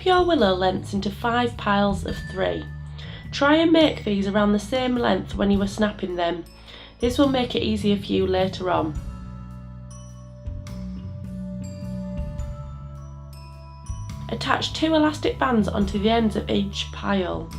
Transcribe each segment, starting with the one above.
Group your willow lengths into 5 piles of 3. Try and make these around the same length when you are snapping them. This will make it easier for you later on. Attach 2 elastic bands onto the ends of each pile.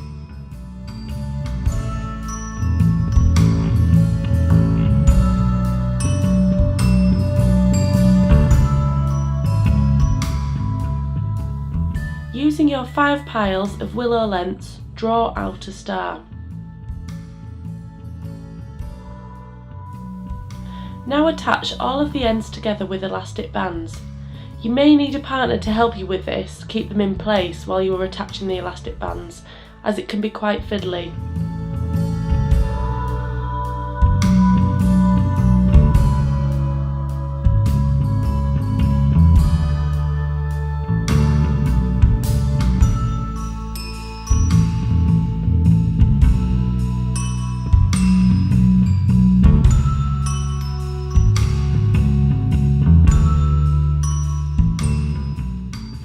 Using your 5 piles of willow lengths, draw out a star. Now attach all of the ends together with elastic bands. You may need a partner to help you with this, keep them in place while you are attaching the elastic bands, as it can be quite fiddly.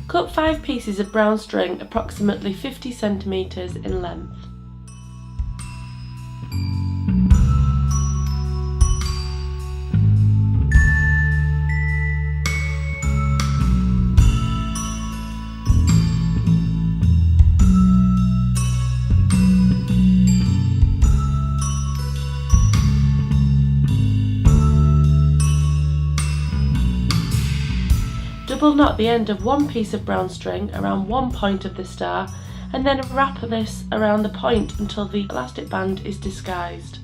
Cut 5 pieces of brown string approximately 50 centimetres in length. Double knot the end of one piece of brown string around one point of the star and then wrap this around the point until the elastic band is disguised.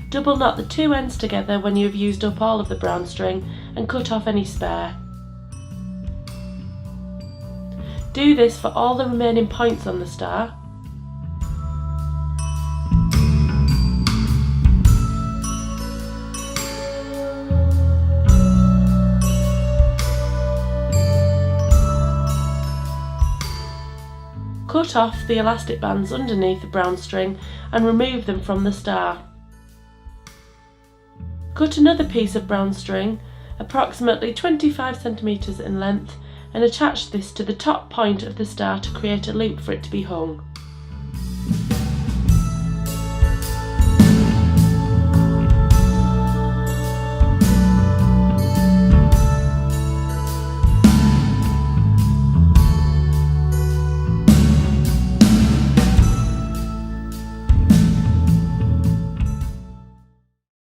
Double knot the 2 ends together when you have used up all of the brown string and cut off any spare. Do this for all the remaining points on the star. Cut off the elastic bands underneath the brown string and remove them from the star. Cut another piece of brown string, approximately 25 centimetres in length, and attach this to the top point of the star to create a loop for it to be hung.